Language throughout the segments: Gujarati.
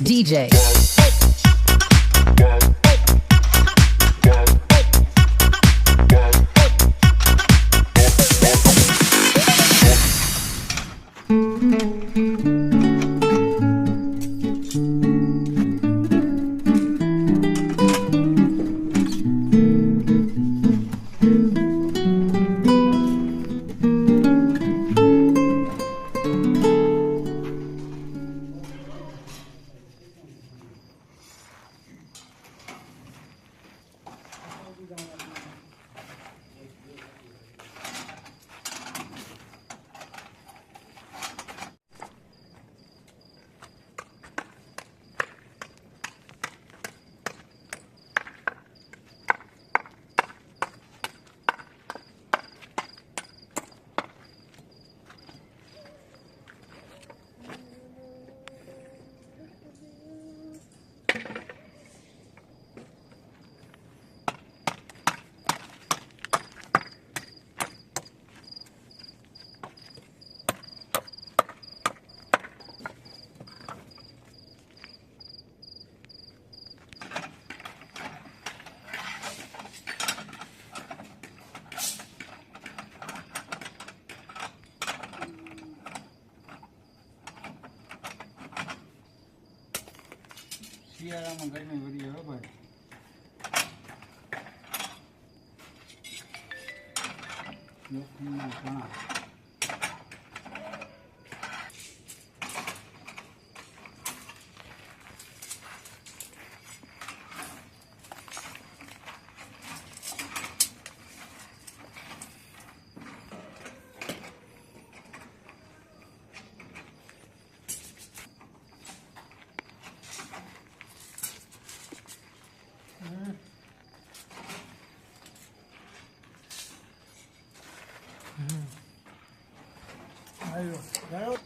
DJ. શિયાળામાં ગરમી વધી હવે ભાઈ લોખંડના ઘણા આવ્યો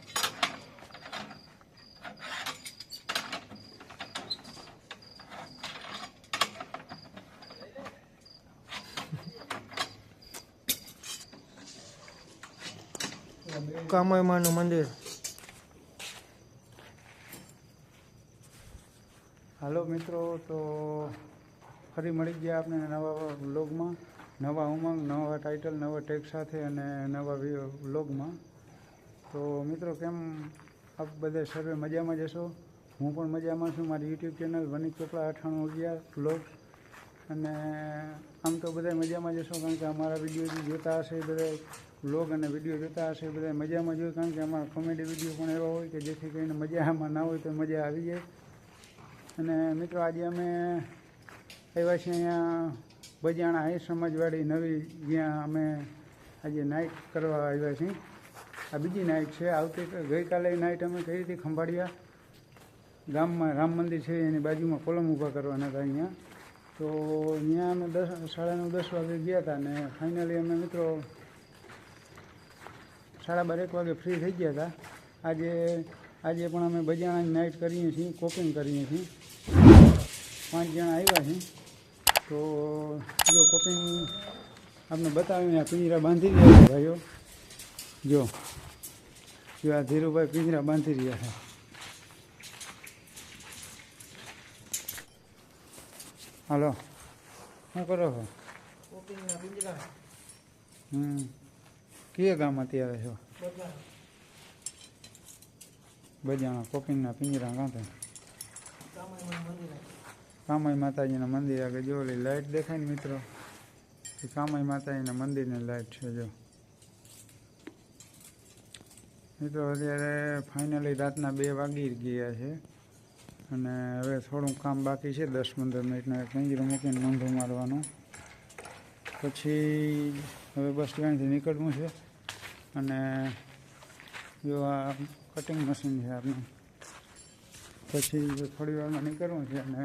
કામયમાનું મંદિર. હાલો મિત્રો, તો ફરી મળી ગયા આપણે નવા વ્લોગમાં, નવા ઉમંગ, નવા ટાઇટલ, નવા ટેગ સાથે અને નવા વ્લોગમાં. તો મિત્રો, કેમ આપ બધા સર્વે મજામાં જશો? હું પણ મજામાં છું. મારી યુટ્યુબ ચેનલ વનિક ચોપડા 9811 વ્લોગ્સ. અને આમ તો બધા મજામાં જશો, કારણ કે અમારા વિડીયો જે જોતા હશે એ બધા વ્લોગ અને વિડીયો જોતા હશે એ બધા મજામાં જોઈએ, કારણ કે અમારા કોમેડી વિડીયો પણ એવા હોય કે જેથી કરીને મજા આમાં ના હોય તો મજા આવી જાય. અને મિત્રો, આજે અમે આવ્યા છીએ અહીંયા બજાણા હાઈ સમાજવાડી નવી, જ્યાં અમે આજે નાઇટ કરવા આવ્યા છીએ. આ બીજી નાઇટ છે. ગઈકાલે નાઇટ અમે કરી હતી ખંભાળિયા ગામમાં રામ મંદિર છે એની બાજુમાં કોલમ ઊભા કરવાના હતા અહીંયા. તો ત્યાં અમે 9:30 વાગે ગયા હતા અને ફાઇનલી અમે મિત્રો 12:30 1 વાગે ફ્રી થઈ ગયા હતા. આજે પણ અમે બજાણાની નાઇટ કરીએ છીએ, કોપિંગ કરીએ છીએ. 5 જણા આવ્યા છીએ. તો જો કોપિંગ આપણે બતાવીને આ પિંજરા બાંધી રહ્યા છે ભાઈઓ. જો આ ધીરુભાઈ પિંજરા બાંધી રહ્યા છે. હાલો, શું કરો છો? કોપિંગના પિંજરા. કયા ગામ અત્યારે છો? બજાણા કોપિંગના પિંજરા કાંતે કામાઈ માતાજીના મંદિર આગળ જો ઓલી લાઇટ દેખાય ને મિત્રો, એ કામાઈ માતાજીના મંદિરની લાઇટ છે. જો મિત્રો, અત્યારે ફાઇનલી રાતના 2 વાગી ગયા છે અને હવે થોડું કામ બાકી છે. 10-15 મિનિટનો પિંજરો મૂકીને નોંધો મારવાનું, પછી હવે બસ સ્ટેન્ડથી નીકળવું છે. અને જો આ કટિંગ મશીન છે આપણે, પછી થોડી વારમાં નીકળવું છે. અને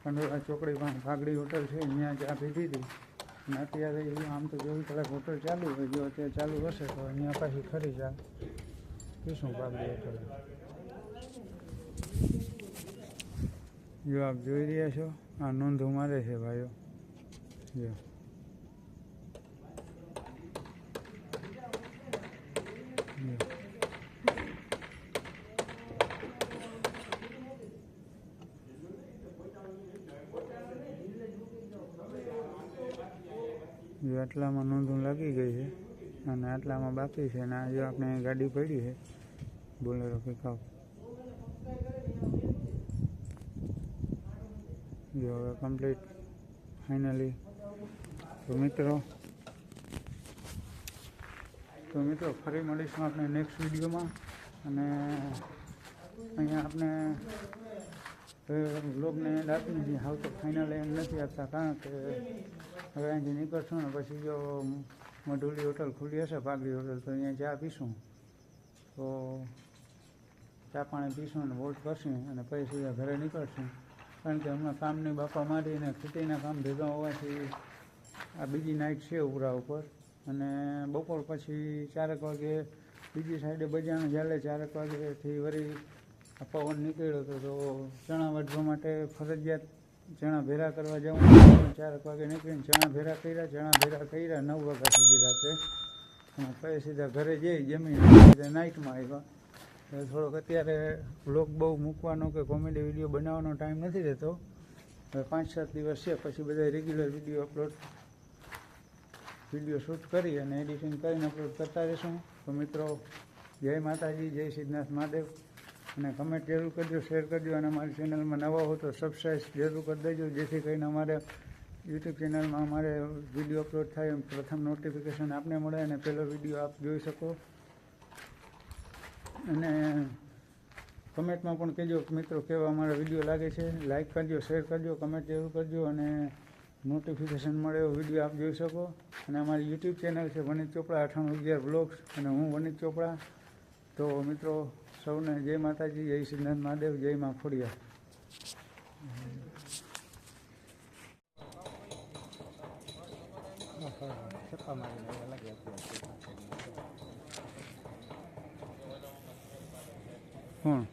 કંડોળા ચોકડી પાસે ભાગડી હોટલ છે, અહીંયા ચા પીધી હતી. અને અત્યારે આમ તો 24 કલાક હોટલ ચાલુ હોય, જો અત્યારે ચાલુ હશે તો અહીંયા પાછી ખરી ચા પીશું ભાગડી હોટલ. જો આપ જોઈ રહ્યા છો, આ નોંધો મારે છે ભાઈઓ. જો જો આટલામાં નોંધું લાગી ગઈ છે અને આટલામાં બાકી છે અને જો આપણે ગાડી પડી છે બોલેરો પિકઅપ. જો હવે કમ્પ્લીટ ફાઇનલી. તો મિત્રો ફરી મળીશું આપણે નેક્સ્ટ વિડીયોમાં. અને અહીંયા આપણે વ્લોગને એન્ડ આપીએ છીએ. હાવ તો ફાઇનલ એન્ડ નથી આપતા, કારણ કે હવે અહીંથી નીકળશું ને પછી જો મઢુલી હોટલ ખુલ્લી હશે, પાઘડી હોટલ, તો અહીંયા ચા પીશું. તો ચા પાણી પીશું અને વોટ કરશું અને પછી સીધા ઘરે નીકળશું. કારણ કે હમણાં કામની બાપા મારીને ખેતીના કામ ભેગા હોવાથી આ બીજી નાઇટ છે ઉરા ઉપર. અને બપોર પછી 4 વાગે બીજી સાઈડે બજારનું ચાલે. 4 વાગ્યાથી વળી આ પવન નીકળ્યો હતો, તો ચણા વાઢવા માટે ફરજિયાત ચણા ભેરા કરવા જવું. 4 વાગે નીકળીને ચણા ભેરા કર્યા 9 વાગ્યા સુધી રાત્રે. અને પછી સીધા ઘરે જઈ જમીને સીધા નાઇટમાં આવ્યા. થોડોક અત્યારે વ્લોગ બહુ મૂકવાનો કે કોમેડી વિડીયો બનાવવાનો ટાઈમ નથી રહેતો. હવે 5-7 દિવસ છે, પછી બધા રેગ્યુલર વિડીયો શૂટ કરી અને એડિટિંગ કરીને અપલોડ કરતા રહીશું. તો મિત્રો, જય માતાજી, જય સિદ્ધનાથ મહાદેવ. અને કમેન્ટ જરૂર કરજો, શેર કરજો, અને અમારી ચેનલમાં નવા હો તો સબસ્ક્રાઈબ જરૂર કરી દેજો, જેથી કરીને અમારે યુટ્યુબ ચેનલમાં અમારે વિડીયો અપલોડ થાય એમ પ્રથમ નોટિફિકેશન આપને મળે અને પહેલો વિડીયો આપ જોઈ શકો. અને કમેન્ટમાં પણ કહેજો મિત્રો કેવા અમારા વિડીયો લાગે છે. લાઇક કરજો, શેર કરજો, કમેન્ટ જરૂર કરજો, અને નોટિફિકેશન મળે એવો વિડીયો આપ જોઈ શકો. અને અમારી યુટ્યુબ ચેનલ છે વનિત ચોપડા 9811 બ્લોગ્સ, અને હું વનિત ચોપડા. તો મિત્રો, સૌને જય માતાજી, જય સિદ્ધનાથ મહાદેવ, જય મા ખોડિયાર. કોણ?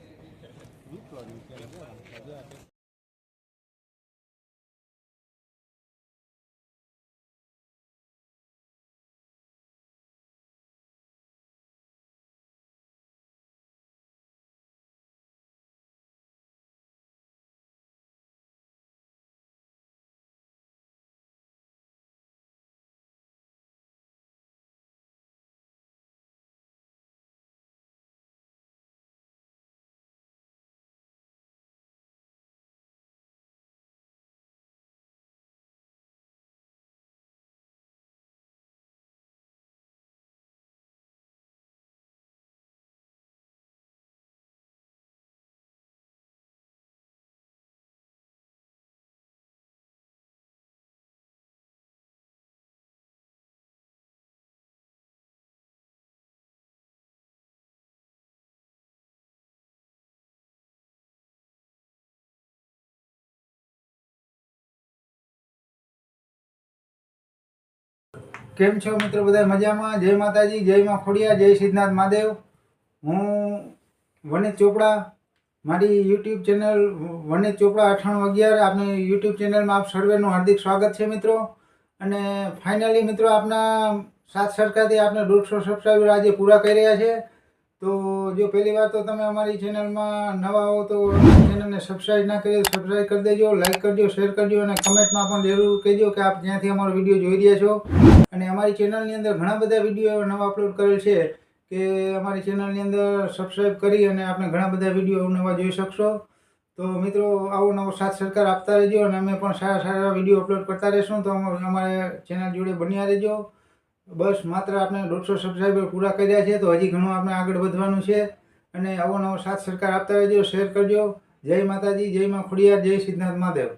કેમ છો મિત્રો? બધા મજામાં? જય માતાજી, જય મા ખોડિયાર, જય સિદ્ધનાથ મહાદેવ. હું વનિત ચોપડા, મારી યુટ્યુબ ચેનલ વનિત ચોપડા 9811, આપની યુટ્યુબ ચેનલમાં આપ સર્વેનું હાર્દિક સ્વાગત છે મિત્રો. અને ફાઇનલી મિત્રો, આપના સાથ સરકારથી આપણે 150 સબસ્ક્રાઈબર આજે પૂરા કરી રહ્યા છે. તો જો પહેલી વાર તો તમે અમારી ચેનલમાં નવા હો તો ચેનલને સબસ્ક્રાઈબ ના કરી સબસ્ક્રાઈબ કરી દેજો, લાઇક કરજો, શેર કરજો, અને કમેન્ટમાં પણ જરૂર કહેજો કે આપ જ્યાંથી અમારો વિડીયો જોઈ રહ્યા છો. અને અમારી ચેનલની અંદર ઘણા બધા વિડીયો નવા અપલોડ કરેલ છે કે અમારી ચેનલની અંદર સબસ્ક્રાઈબ કરી અને આપણે ઘણા બધા વિડીયો નવા જોઈ શકશો. તો મિત્રો, આવો નવો સાથ સરકાર આપતા રહેજો, અને અમે પણ સારા સારા વિડીયો અપલોડ કરતા રહીશું. તો અમારે ચેનલ જોડે બન્યા રહેજો. બસ માત્ર આપણે 150 સબસ્ક્રાઈબર પૂરા કર્યા છે, તો હજી ઘણું આપણે આગળ વધવાનું છે. અને આવો નવો સાથ સરકાર આપતા રહેજો, શેર કરજો. જય માતાજી, જય મા ખોડિયાર, જય સિદ્ધનાથ મહાદેવ.